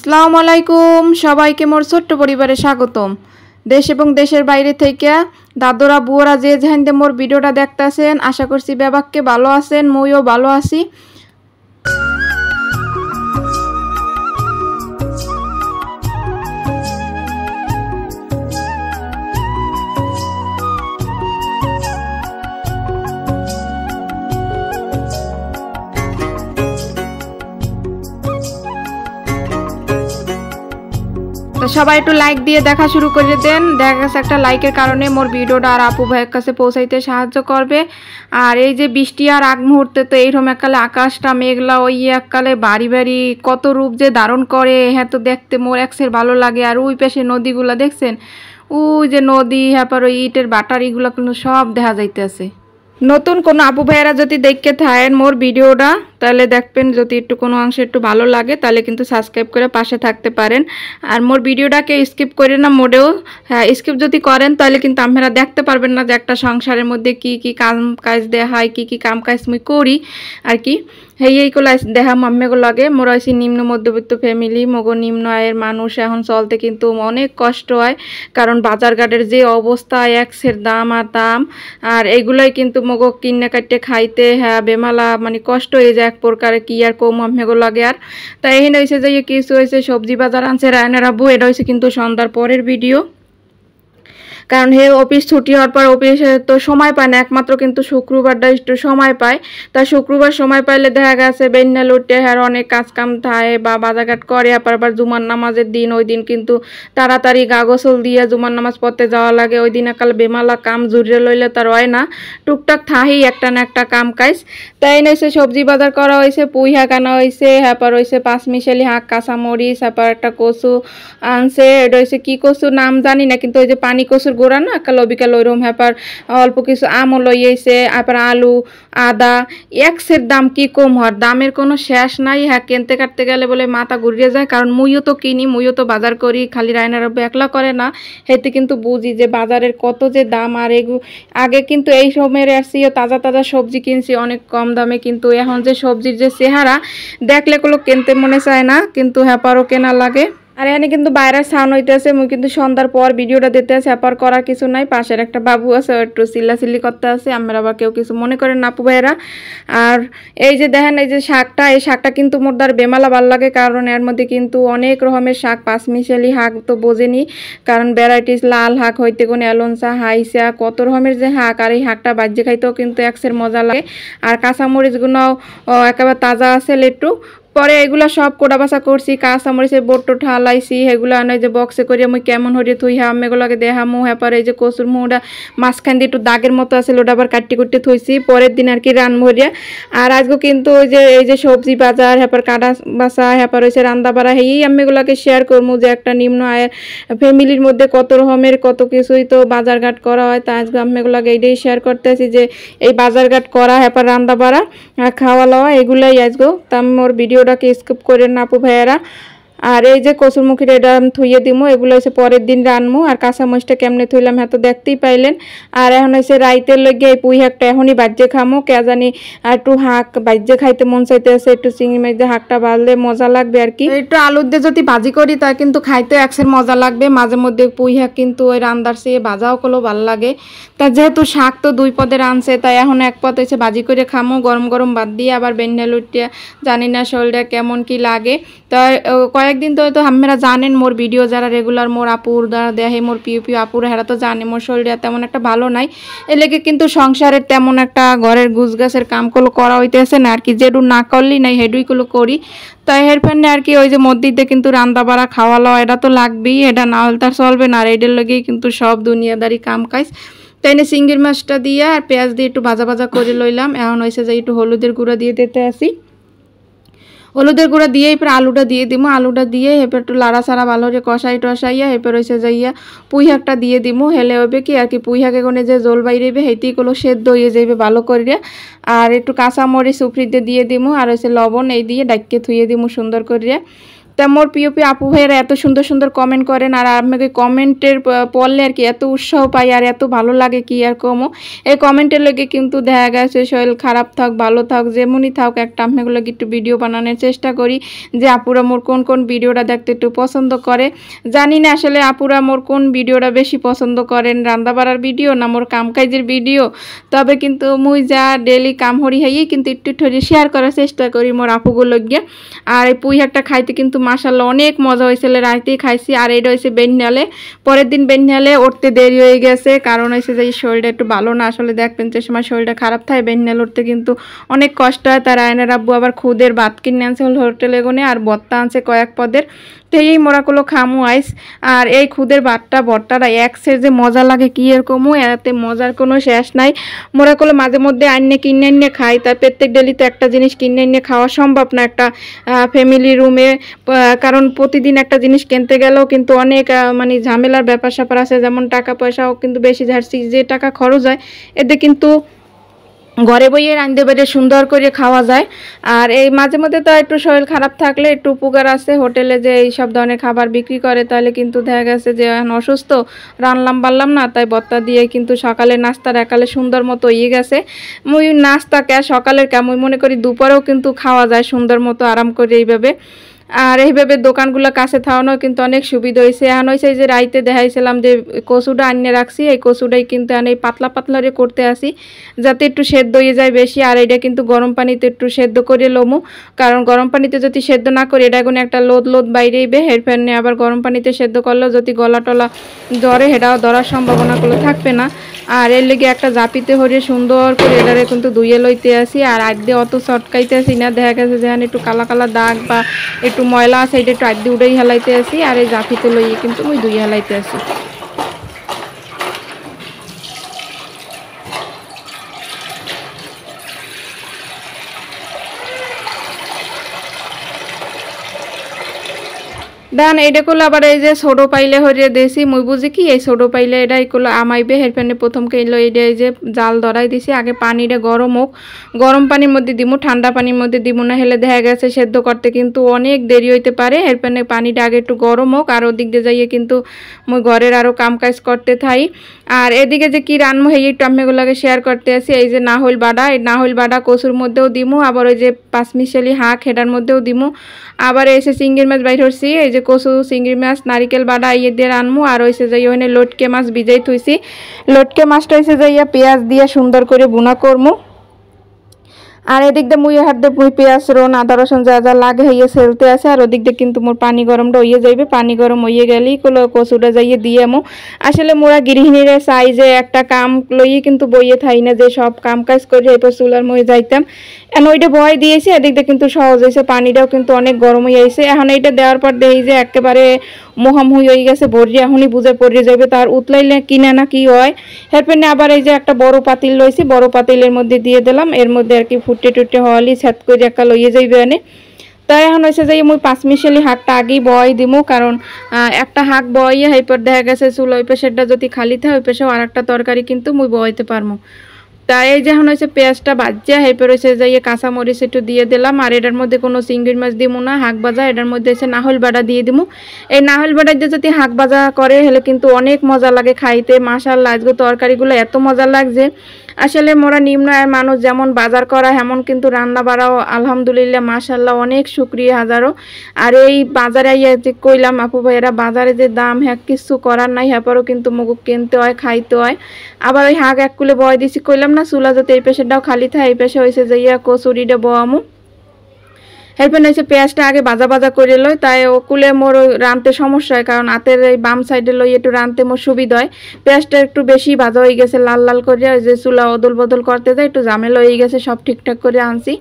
আসসালামু আলাইকুম সবাইকে মোর ছোট্ট পরিবারে স্বাগতম। দেশ এবং দেশের বাইরে থেকে দাদুরা বুয়ারা যে যেখানে মোর ভিডিওটা দেখতেছেন, আশা করছি ব্যাপাককে ভালো আছেন, মইও ভালো আছি। তো সবাই একটু লাইক দিয়ে দেখা শুরু করে দেন। দেখা গেছে একটা লাইকের কারণে মোর ভিডিওটা আর আপু ভাইয়ের কাছে পৌঁছাইতে সাহায্য করবে। আর এই যে বৃষ্টি আর আগ মুহূর্তে তো এইরকম এককালে আকাশটা মেঘলা, ওই এককালে বাড়ি বাড়ি কত রূপ যে ধারণ করে, হ্যাঁ তো দেখতে মোর একসের ভালো লাগে। আর ওই পাশে নদীগুলা দেখছেন, ওই যে নদী, হ্যাঁ পর ওই ইটের বাটারিগুলো কিন্তু সব দেখা যাইতেছে। নতুন কোনো আপু ভাইয়েরা যদি দেখতে থাকেন মোর ভিডিওটা, তাহলে দেখবেন যদি একটু কোনো অংশে একটু ভালো লাগে তাহলে কিন্তু সাবস্ক্রাইব করে পাশে থাকতে পারেন। আর মোর ভিডিওটাকে স্কিপ করে না মোটেও, হ্যাঁ স্কিপ যদি করেন তাহলে কিন্তু আপনারা দেখতে পারবেন না যে একটা সংসারের মধ্যে কি কি কাম কাজ দেয়া হয়, কি কি কাম কাজ মুই করি আর কি। এইগুলো দেখা মাম্মেগুলো লাগে। মোরা হয়েছি নিম্ন মধ্যবিত্ত ফ্যামিলি, মগো নিম্ন আয়ের মানুষ। এখন চলতে কিন্তু অনেক কষ্ট হয়, কারণ বাজারঘাটের যে অবস্থা, একসের দাম আর দাম, আর এগুলাই কিন্তু মগো কিনে কাটতে খাইতে হ্যাঁ বেমালা মানে কষ্ট হয়ে যায় এক প্রকারে। কি আর কম মাম্মেগুলো লাগে। আর তাই এখানে হয়েছে যে কিছু হয়েছে সবজি বাজার আনছে রায়নার আব্বু। এটা হয়েছে কিন্তু সন্ধ্যার পরের ভিডিও, কারণ হে অফিস ছুটি হওয়ার পর অফিসে তো সময় পায় না, একমাত্র কিন্তু শুক্রবারটা একটু সময় পায়। তা শুক্রবার সময় পাইলে দেখা গেছে বেন্না লুটে হ্যাঁ অনেক কাজ কাম থাকে বা বাজারঘাট করে। আবার জুমার নামাজের দিন, ওই দিন কিন্তু তাড়াতাড়ি গা গোসল দিয়ে জুমার নামাজ পড়তে যাওয়া লাগে। ওই দিন একাল বেমালা কাম জুড়ে লইলে তার হয় না, টুকটাক থাহি একটা না একটা কাম কাজ। তাই এনেছে সবজি বাজার করা হয়েছে, পুঁই শাক আনা হয়েছে, হ্যাপার হয়েছে পাঁচমিশালি শাক, কাঁচামরিচ, হ্যাপার একটা কচু আনছে। এটা হয়েছে কি কচু নাম জানি না, কিন্তু ওই যে পানি কচুর গোড়া না কালো বিকাল ওইরকম। হ্যাপার অল্প কিছু আমও লইয়েছে, আবার আলু, আদা। একসের দাম কি কম হওয়ার, দামের কোনো শেষ নাই। হ্যাঁ কিনতে কাটতে গেলে বলে মাথা ঘুরিয়ে যায়, কারণ মুইও তো কিনি, মুইও তো বাজার করি, খালি রায়নার একলা করে না। হেতে কিন্তু বুঝি যে বাজারের কত যে দাম। আর আগে কিন্তু এই সময়ের আসছি তাজা তাজা সবজি কিনছি অনেক কম দামে, কিন্তু এখন যে সবজির যে চেহারা দেখলে কোনো কিনতে মনে চায় না, কিন্তু হ্যাপারও কেনা লাগে। আর এখানে কিন্তু বাইরের সাউন্ড হইতেছে, মুই কিন্তু সন্ধ্যার পর ভিডিওটা দিতে আছে, হ্যাপার করার কিছু নাই। পাশের একটা বাবু আছে, একটু চিল্লাচিল্লি করতে আছে, আমরা আবার কেউ কিছু মনে করেন না আপু ভাইয়েরা। আর এই যে দেখেন এই যে শাকটা, এই শাকটা কিন্তু মোর দ্বার বেমালা ভাল লাগে, কারণ এর মধ্যে কিন্তু অনেক রকমের শাক, পাঁচমিশালি শাক তো বোঝেনি, কারণ ভ্যারাইটিস লাল শাক হইতে কোন এলনসা, হাইসা, কত রকমের যে শাক। আর এই শাকটা বাজ্যে খাইতেও কিন্তু একসের মজা লাগে। আর কাঁচামরিচগুলোও একেবারে তাজা আছে একটু। পরে এগুলা সব কোটা বাসা করছি, কাঁচামরিচের বোটটো ঠালাইছি, সেগুলো আনে যে বক্সে করে মুই কেমন হরিয়ে থুই হ্যাঁ আম্মেগুলোকে দেখামু। হ্যাঁ পরে এই যে কচুর মুটা মাঝখান দিয়ে একটু দাগের মতো আছে, ওটা আবার কাটতে কুটতে থুইছি, পরের দিন আর কি রান্না হরিয়া। আর আজকে কিন্তু ওই যে এই যে সবজি বাজার, হ্যাপার কাটা বাসা, হ্যাপার হয়েছে রান্না বাড়া, এই আম্মেগুলোকে শেয়ার করবো যে একটা নিম্ন আয়ের ফ্যামিলির মধ্যে কত রকমের কত কিছুই তো বাজারঘাট করা হয়। তা আজকে আম্মেগুলোকে এইটাই শেয়ার করতেছি যে এই বাজারঘাট করা, হ্যাপার রান্না বাড়া, খাওয়া লওয়া, এগুলাই আজকে। তা মোর ভিডিওটাকে স্কিপ করেন না আপু ভাইয়েরা। আর এই যে কচুরমুখীর এটা থুইয়ে দিমু, এগুলো হচ্ছে পরের দিন রানমু। আর কাঁচামরিচটা কেমনে থইলাম হ্যাঁ তো দেখতেই পাইলেন। আর এখন হচ্ছে রাইতের লগে এই পুঁই শাকটা এখনই বাজ্যে খামো, কে জানি আর একটু শাক বাজ্যে খাইতে মন চাইতে আছে, একটু চিংড়ি মাছ দিয়ে শাকটা ভাজলে মজা লাগবে আর কি। একটু আলুর দিয়ে যদি ভাজি করি তা কিন্তু খাইতে একসের মজা লাগবে। মাঝে মধ্যে পুঁই শাক কিন্তু ওই রান্দার চেয়ে ভাজাও করলেও ভালো লাগে। তা যেহেতু শাক তো দুই পদের আনছে, তাই এখন এক পদ হচ্ছে ভাজি করে খামো, গরম গরম ভাত দিয়ে। আবার বেন্না লুটিয়া জানি না শরীরটা কেমন কি লাগে। তাই কয়েকদিন তো হয়তো আপনারা জানেন মোর ভিডিও যারা রেগুলার মোর আপুর দ্বারা দেখে, মোর প্রিয় প্রিয় আপুর, হেরা তো জানে মোর শরীরটা তেমন একটা ভালো নাই। এর লেগে কিন্তু সংসারের তেমন একটা ঘরের গুছ গাছের কামগুলো করা হইতেছে না আর কি। যেটু না করলেই নাই হেডুইগুলো করি। তাই এর ফ্যানে আর কি ওই যে মসজিদে কিন্তু রান্না বাড়া খাওয়া লওয়া এটা তো লাগবেই, এটা না হলে তার চলবে না। আর এটার লেগেই কিন্তু সব দুনিয়াদারি কাম কাজ। তাই না চিংড়ির মাছটা দিয়ে আর পেঁয়াজ দিয়ে একটু ভাজা ভাজা করে লইলাম। এখন হয়েছে যে একটু হলুদের গুঁড়া দিয়ে দিতে আসি, হলুদের গুঁড়া দিয়ে এরপর আলুটা দিয়ে দিমু, আলুটা দিয়ে এরপর একটু লাড়া ছাড়া ভালো করে কষাই টসাইয়া এরপর হয়েছে যাইয়া পুঁই শাকটা দিয়ে দিমু। হেলে হবে কি আর কি পুঁই শাকে কোনে যে জল বাইরেবে হেঁটেই কোনো সেদ্ধ হয়ে যাইবে ভালো করে। আর একটু কাঁচামরিচ উপরিতে দিয়ে দিমু, আর হচ্ছে লবণ এই দিয়ে ডাক্কে থুয়ে দিমু সুন্দর করে। তা মোর প্রিয় প্রিয় আপু ভাইয়েরা এত সুন্দর সুন্দর কমেন্ট করেন, আর আমাকে কমেন্টের পড়লে আর কি এত উৎসাহ পাই আর এত ভালো লাগে কি আর কমো। এই কমেন্টের লগে কিন্তু দেখা গেছে শরীর খারাপ থাক ভালো থাক যেমনই থাক একটা আপনাগুলো একটু ভিডিও বানানোর চেষ্টা করি যে আপুরা মোর কোন কোন ভিডিওটা দেখতে একটু পছন্দ করে। জানি না আসলে আপুরা মোর কোন ভিডিওটা বেশি পছন্দ করেন, রান্না বাড়ার ভিডিও না মোর কাম কাজের ভিডিও। তবে কিন্তু মুই যা ডেলি কাম হরি হাইয়ে কিন্তু একটু ঠরি শেয়ার করার চেষ্টা করি মোর আপুগুলো গিয়ে। আর এই পুঁই শাকটা খাইতে কিন্তু মাশাআল্লাহ অনেক মজা হয়েছিল, রাইতেই খাইছি। আর এটা হয়েছে বেন্যালে, পরের দিন বেন্যালে উঠতে দেরি হয়ে গেছে, কারণ হয়েছে যে শরীরটা একটু ভালো না। আসলে দেখবেন যে সময় শরীরটা খারাপ থাকে বেন্যাল উঠতে কিন্তু অনেক কষ্ট হয়। তার আয়নের আব্বু আবার খুদের ভাত কিনে আনছে হোটেলে গনে, আর বত্তা আনছে কয়েক পদের। তো এই মোরাগুলো খামু আইস। আর এই খুদের ভাতটা ভর্তাটা একসের যে মজা লাগে কি এরকমও, এতে মজার কোনো শেষ নাই। মোরাগুলো মাঝে মধ্যে কিনে এনে খাই, তার প্রত্যেক ডেলি তো একটা জিনিস কিনে এনে খাওয়া সম্ভব না একটা ফ্যামিলি রুমে, কারণ প্রতিদিন একটা জিনিস কিনতে গেলেও কিন্তু অনেক মানে ঝামেলার ব্যাপার স্যাপার আছে, যেমন টাকা পয়সাও কিন্তু বেশি ঝাড়ছি, যে টাকা খরচ হয় এতে কিন্তু ঘরে বইয়ে রাঁধতে পারে সুন্দর করে খাওয়া যায়। আর এই মাঝে মধ্যে তো একটু শরীর খারাপ থাকলে একটু উপকার আছে, হোটেলে যে এই সব ধরনের খাবার বিক্রি করে, তাহলে কিন্তু দেখা গেছে যে অসুস্থ রানলাম পারলাম না, তাই বত্তা দিয়ে কিন্তু সকালে নাস্তার একালে সুন্দর মতো ইয়ে গেছে। মুই নাস্তা সকালের মুই মনে করি দুপুরেও কিন্তু খাওয়া যায় সুন্দর মতো আরাম করে এইভাবে। আর এইভাবে দোকানগুলো কাছে থাকানো কিন্তু অনেক সুবিধা হয়েছে। এখন হয়েছে যে রাইতে দেখাইছিলাম যে কচুটা আনিয়ে রাখছি, এই কচুটাই কিন্তু এই পাতলা পাতলা করে করতে আসি যাতে একটু সেদ্ধ হয়ে যায় বেশি। আর এটা কিন্তু গরম পানিতে একটু সেদ্ধ করে লমু, কারণ গরম পানিতে যদি সেদ্ধ না করি এটা কোনো একটা লোদ লোদ বাইরেইবে, হেরফের নিয়ে আবার গরম পানিতে সেদ্ধ করলেও যদি গলা টলা জ্বরে সেটাও ধরার সম্ভাবনাগুলো থাকবে না। আর এর লেগে একটা জাপিতে হরিয়ে সুন্দর করে এটারে কিন্তু ধুয়ে লইতে আসি। আর আগ দিয়ে অত চটকাইতে আসি না, দেখা গেছে যেখানে একটু কালা কালা দাগ বা একটু ময়লা আছে এটা একটু আগ দিয়ে উড়েই হেলাইতে আসি, আর এই জাপিতে লইয়ে কিন্তু মুই ধুয়ে হেলাইতে আসি। দেন এইটা করলে আবার এই যে ছোটো পাইলে হরিয়ে দিয়েছি, মুই বুঝি কি এই ছোটো পাইলে এটা এগুলো আমাইবে হেরফেনে প্রথম কেলো এইটা এই যে জাল ধরাই দিছি। আগে পানিটা গরম হোক, গরম পানির মধ্যে দিমু, ঠান্ডা পানির মধ্যে দিমু না, হেলে দেখা গেছে সেদ্ধ করতে কিন্তু অনেক দেরি হইতে পারে। হেরফেনে পানিটা আগে একটু গরম হোক, আর ওদিক দিয়ে যাইয়ে কিন্তু মুই ঘরের আরও কাম কাজ করতে থাই। আর এদিকে যে কি রান্না হয়ে একটু আমিগুলোকে শেয়ার করতে আসি। এই যে নাহল বাটা, এই নাহল বাটা কচুর মধ্যেও দিমু, আবার ওই যে পাঁচমিশালি হাঁক হেটার মধ্যেও দিমু। আবার এসে চিংড়ির মাছ বাইর হচ্ছি, এই যে কচু চিংড়ি মাছ নারিকেল বাটা ইয়ে দিয়ে রানমু। আর হয়েছে যাই ওখানে লটকে মাছ ভিজাই থইছি, লটকে মাছটা হয়েছে যাইয়া পেঁয়াজ দিয়ে সুন্দর করে বুনা করমু। আর এদিক দিয়ে মুই হাত দিয়ে মুই পেঁয়াজ রোন আদা রসুন যা যা লাগে হইয়ে সেলতে আছে। আর ওদিক দিয়ে কিন্তু মোর পানি গরমটা হইয়ে যাইবে, পানি গরম হইয়ে গেলেই কচুটা যাইয়ে দিয়ে আমু। আসলে মোরা গৃহিণীরা চাই যে একটা কাম লইয়ে কিন্তু বইয়ে থাই না, যে সব কাম কাজ করে এরপর চুলার মধ্যে যাইতাম। এখন ওইটা ভয় দিয়েছি, এদিক দিয়ে কিন্তু সহজ হয়েছে, পানিটাও কিন্তু অনেক গরম হয়ে আইছে। এখন এইটা দেওয়ার পর দেখি যে একেবারে মোহামুহি হয়ে গেছে, ভরিয়ে এখনই বুঝে পড়ে যাবে, তার উতলাইলে কিনে না কি হয়। এরপর আবার এই যে একটা বড় পাতিল লইছি, বড় পাতিলের মধ্যে দিয়ে দিলাম, এর মধ্যে আর কি ফুটে টুটে হওয়ালি ছাত করে একটা লইয়ে যাইবে এনে। তাই এখন হয়েছে যে মুই পাঁচমিশালি হাঁকটা আগেই বয় দিমু, কারণ একটা হাঁক বইয়ে হাইপর দেখা গেছে চুল ওই পেশাটা যদি খালি থাকে ওই পেশাও আর একটা তরকারি কিন্তু মুই বইতে পারবো। তাই এই যে এখন হয়েছে পেঁয়াজটা বাজিয়া হাইপর হয়েছে যাইয়ে কাঁচামরিচ একটু দিয়ে দিলাম। আর এটার মধ্যে কোনো চিংড়ির মাছ দিমু না, হাঁক ভাজা, এটার মধ্যে হচ্ছে নাহল বাটা দিয়ে দিমু। এই নাহল বাটা দিয়ে যদি হাঁক ভাজা করে হলে কিন্তু অনেক মজা লাগে খাইতে। মাশাআল্লাহ আজকে তরকারিগুলো এত মজা লাগছে। আসলে মোরা নিম্ন আয়ের মানুষ যেমন বাজার করা এমন কিন্তু রান্না বাড়াও আলহামদুলিল্লাহ মাশাআল্লাহ অনেক শুকরিয়া হাজারো। আর এই বাজারে আইয়া যে কইলাম আপু ভাইয়েরা বাজারে যে দাম হ্যাঁ কিছু করার নাই, হ্যাপারও কিন্তু মুখ কিনতে হয় খাইতে হয়। আবার ওই হাঁক এক কুলে বয় দিছি কইলাম না, চুলা যাতে এই পেশেটাও খালি থাকে, এই পেশে হয়েছে যে ইয়া কচুরিটা বয়ামু। এরপর হয়েছে পেঁয়াজটা আগে ভাজা ভাজা করে লই, তাই ওকুলে মোর রানতে সমস্যা হয়, কারণ হাতের এই বাম সাইডে লই একটু রানতে মোর সুবিধা হয়। পেঁয়াজটা একটু বেশি ভাজা হয়ে গেছে লাল লাল করে, যে চুলা অদল বদল করতে যায় একটু ঝামেলা হয়ে গেছে, সব ঠিকঠাক করে আনছি।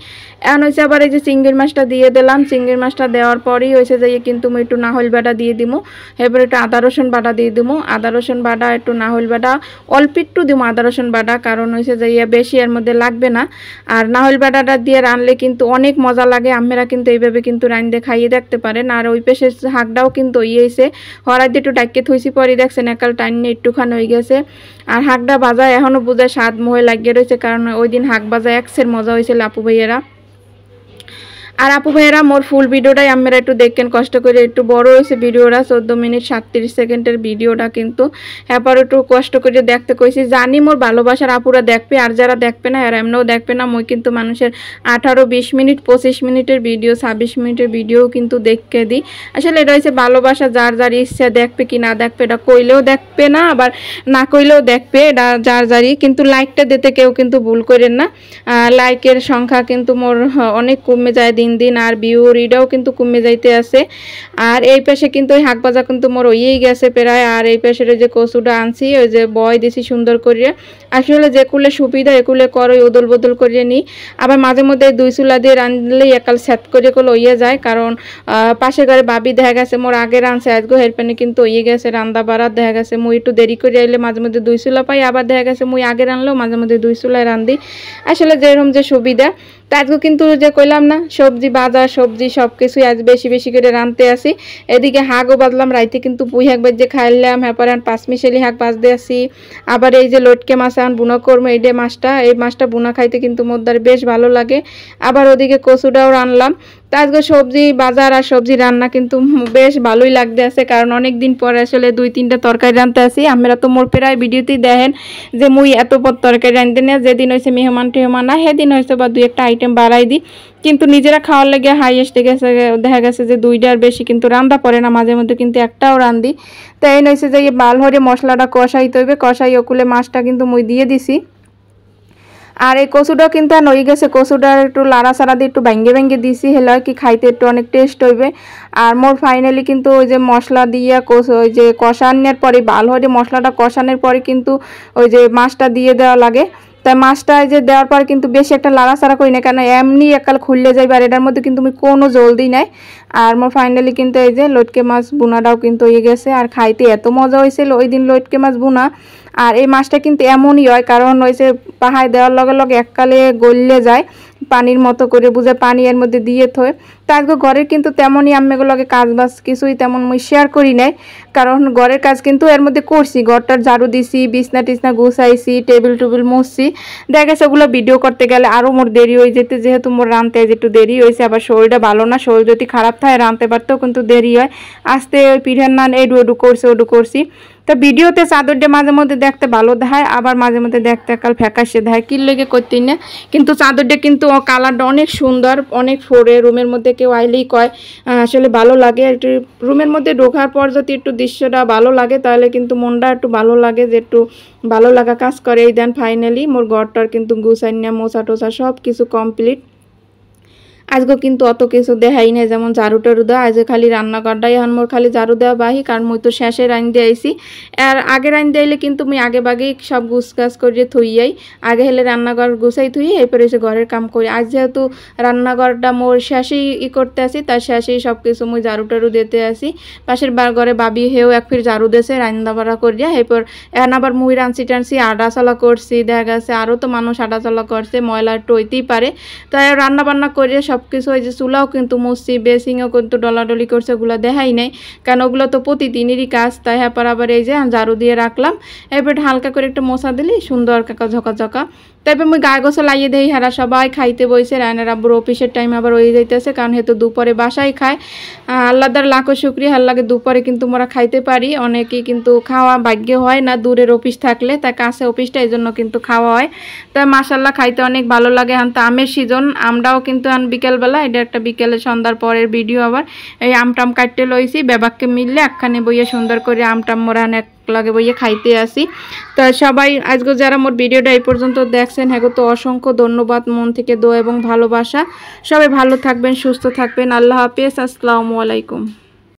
এখন হয়েছে আবার এই যে চিংড়ির মাছটা দিয়ে দিলাম, চিংড়ির মাছটা দেওয়ার পরেই হয়েছে যে কিন্তু একটু নাহল বাটা দিয়ে দিমু। এরপর একটু আদা রসুন বাটা দিয়ে দিমু, আদা রসুন বাটা একটু নাহল বাটা অল্প একটু দিমু আদা রসুন বাটা, কারণ হয়েছে যে বেশি এর মধ্যে লাগবে না। আর নাহল বাটাটা দিয়ে রানলে কিন্তু অনেক মজা লাগে, আমরা কিন্তু এইভাবে কিন্তু রাইন্দে খাইয়ে দেখতে পারেন। আর ওই পেশে হাঁকটাও কিন্তু হইয়েছে, হরাই দিয়ে একটু ডাইকে থইছি পরে দেখছেন একাল টাইনে একটুখানি হয়ে গেছে। আর হাঁকটা ভাজা এখনও বোঝায় স্বাদ মোহে লাগিয়ে রয়েছে, কারণ ওই দিন হাঁক ভাজা একসের মজা হয়েছিল আপু ভাইয়েরা। আর আপু ভাইয়েরা মোর ফুল ভিডিওটাই আপনারা একটু দেখেন কষ্ট করে, একটু বড় হয়েছে ভিডিওটা, 14 মিনিট 37 সেকেন্ডের ভিডিওটা, কিন্তু এরপর একটু কষ্ট করে দেখতে কইছি। জানি মোর ভালোবাসার আপুরা দেখবে, আর যারা দেখবে না আর এমনও দেখবে না। মই কিন্তু মানুষের 18-20 মিনিট 25 মিনিটের ভিডিও 26 মিনিটের ভিডিও কিন্তু দেখতে দিই। আসলে এটা হচ্ছে ভালোবাসা, যার যার ইচ্ছা দেখবে কি না দেখবে, এটা কইলেও দেখবে না আবার না কইলেও দেখবে, এটা যার যারই। কিন্তু লাইকটা দিতে কেউ কিন্তু ভুল করেন না, লাইকের সংখ্যা কিন্তু মোর অনেক কমে যায় দিন দিন, আর ভিউর এটাও কিন্তু কমে যাইতে আছে। আর এই পাশে কিন্তু ওই হাঁক বাজা কিন্তু মোর হইয়েই গেছে প্রায়। আর এই পাশের যে কচুটা আনছি ওই যে বয় দিছি সুন্দর করে। আসলে যে কুলে সুবিধা একুলে করই ওদল বদল করিয়ে নিই। আবার মাঝে মধ্যে 2 চুলা দিয়ে রাঁধলেই একাল সেট করে কল হইয়ে যায়, কারণ পাশে ঘরে ভাবি দেখা গেছে মোর আগে রাঁধছে আজগো হেরপানি কিন্তু হইয়ে গেছে রান্না বাড়া। দেখা গেছে মুই একটু দেরি করে আইলে মাঝে মধ্যে 2 চুলা পাই, আবার দেখা গেছে মুই আগে রানলেও মাঝে মধ্যে 2 চুলায় রান্ধি। আসলে যেরকম যে সুবিধা। তা আজকে কিন্তু যে কইলাম না সবজি বাজার সবজি সব কিছুই আজ বেশি বেশি করে রাঁধতে আসি। এদিকে হাঁকও বাজলাম, রাইতে কিন্তু পুঁই শাক বাজে খাইলাম, হ্যাঁ পরে 5 মিশালি শাক বাজতে আসি। আবার এই যে লটকে মাছ আন বুনা করবো, এই মাছটা বুনা খাইতে কিন্তু মোদ্দার বেশ ভালো লাগে। আবার ওদিকে কচুটাও রানলাম। তা আজকে সবজি বাজার আর সবজি রান্না কিন্তু বেশ ভালোই লাগতে আছে, কারণ অনেক দিন পরে আসলে 2-3টা তরকারি রাঁধতে আসি। আমরা তো মোর প্রায় ভিডিওতেই দেখেন যে মুই এত পর তরকারি রাঁধতে না, যেদিন হয়েছে মেহমান টেহমান না সেদিন হয়েছে বা 2-1টা আইটেম বাড়াই দিই, কিন্তু নিজেরা খাওয়ার লেগে হাইয়েস্ট গেছে দেখা গেছে যে 2টার বেশি কিন্তু রান্না পড়ে না, মাঝে মধ্যে কিন্তু একটাও রান্ধি। তাই এই নইছে যে বাল হরে মশলাটা কষাইতে হইবে, কষাই ওকুলে মাছটা কিন্তু মুই দিয়ে দিছি। আর এই কচুটাও কিন্তু আর নই গেছে, কচুটার একটু লাড়া সাড়া দিয়ে একটু ভেঙ্গে ভেঙ্গে দিছি, হেলা কি খাইতে একটু অনেক টেস্ট হইবে। আর মোর ফাইনালি কিন্তু ওই যে মশলা দিয়ে ওই যে কষানোর পরে ভালো হয়ে মশলাটা কষানোর পরে কিন্তু ওই যে মাছটা দিয়ে দেওয়া লাগে। তাই মাছটা যে দেওয়ার পর কিন্তু বেশি একটা লাড়াচাড়া করি না, কেন এমনি একাল খুললে যাইবে, আর এটার মধ্যে কিন্তু আমি কোনো জলদি নাই। আর মোর ফাইনালি কিন্তু এই যে লটকে মাছ বুনাটাও কিন্তু হয়ে গেছে, আর খাইতে এত মজা হয়েছিল ওই দিন লটকে মাছ বুনা। আর এই মাছটা কিন্তু এমনই হয়, কারণ হয়েছে পাহাড় দেওয়ার লগে লগে এককালে গললে যায় পানির মতো করে, বুঝে পানি এর মধ্যে দিয়ে থয়। তার ঘরের কিন্তু তেমনই আম্মেগুলোকে কাজ বাজ কিছুই তেমন মুই শেয়ার করি নাই, কারণ ঘরের কাজ কিন্তু এর মধ্যে করছি, ঘরটার ঝাড়ু দিছি, বিছনা টিছনা গুছাইছি, টেবিল টুবিল মুছছি। দেখা গেছে ওগুলো ভিডিও করতে গেলে আরও মোর দেরি হয়ে যেতে, যেহেতু মোর রাঁধতে একটু দেরি হয়েছে, আবার শরীরটা ভালো না, শরীর যদি খারাপ থাকে রাঁধতে পারতেও কিন্তু দেরি হয়। আস্তে ওই পিঠের নান এডু এডু করছি ওডু করছি। তো ভিডিওতে চাদরটা মাঝে মধ্যে দেখতে ভালো দেখায়, আবার মাঝে মধ্যে দেখতে একাল ফ্যাকাশে দেখায়, কি লেগে করতেই না। কিন্তু চাদরটা কিন্তু কালারটা অনেক সুন্দর, অনেক ফোরে, রুমের মধ্যে কেউ আইলেই কয় আসলে ভালো লাগে। একটু রুমের মধ্যে ঢোকার পর যদি একটু দৃশ্যটা ভালো লাগে তাহলে কিন্তু মনটা একটু ভালো লাগে, যে একটু ভালো লাগা কাজ করে। এই দেন ফাইনালি মোর ঘরটার কিন্তু গুছাইনা মোছা টোছা সব কিছু কমপ্লিট। আজকে কিন্তু অত কিছু দেখাই নাই, যেমন ঝাড়ু টাড়ু দেওয়া, আজকে খালি রান্নাঘরটাই এখন মোর খালি ঝাড়ু দেওয়া বাহি, কারণ মুই তো শেষে রান দিয়ে আইসি। আর আগে রান দিলে কিন্তু মুই আগে বাগেই সব গুছগাছ করিয়ে থুই যাই, আগে হলে রান্নাঘর গুছাই থুই এরপরে এসে ঘরের কাম করি। আজ যেহেতু রান্নাঘরটা মোর শেষেই করতে আসি, তার শেষেই সব কিছু মুই ঝাড়ু টাড়ু দিতে আসি। পাশের ঘরে বাবি হেও এক ফির ঝাড়ু দিয়েছে রান্না বাড়া করিয়া, এরপর এখন আবার মুই রাঁধছি টানছি আডা চলা করছি, দেখা গেছে আরও তো মানুষ আডা চলা করছে, ময়লা একটু হইতেই পারে। তাই রান্না বান্না করিয়ে সব কিছু ওই যে চুলাও কিন্তু মুছছি, বেসিংও কিন্তু ডলাডলি করছে, ওগুলো দেখাই নাই, কারণ ওগুলো তো প্রতিদিনেরই কাজ। তাই হ্যাঁ আবার এই যে ঝাড়ু দিয়ে রাখলাম, এরপর হালকা করে একটু মোছা দিলি সুন্দর কাকা ঝকা ঝকা। তারপর মুই গায়ে গোসা লাইয়ে দেই, হারা সবাই খাইতে বইছে, রায়নার আব্বুর অফিসের টাইম আবার হয়ে যাইতেছে, কারণ হেতু দুপুরে বাসায় খায়। আল্লাহর লাখো শুকরিয়া, আল্লাহকে দুপুরে কিন্তু মোরা খাইতে পারি, অনেকেই কিন্তু খাওয়া ভাগ্য হয় না দূরের অফিস থাকলে, তাই কাছে অফিসটা এই জন্য কিন্তু খাওয়া হয়। তাই মাশাল্লাহ খাইতে অনেক ভালো লাগে। হান তো আমের সিজন, আমরাও কিন্তু আন বিকেলবেলা, এটা একটা বিকেলে সন্ধ্যার পরের ভিডিও, আবার এই আমটাম কাটতে লইছি বেবাককে মিললে একখানে বইয়ে সুন্দর করে আমটাম মোরা এক লাগে বইয়ে খাইতে আসি। তা সবাই আজকে যারা মোর ভিডিওটা এই পর্যন্ত দেখছেন হ্যাঁ তো অসংখ্য ধন্যবাদ, মন থেকে দোয়া এবং ভালোবাসা। সবাই ভালো থাকবেন, সুস্থ থাকবেন, আল্লাহ হাফেজ, আসসালামু আলাইকুম।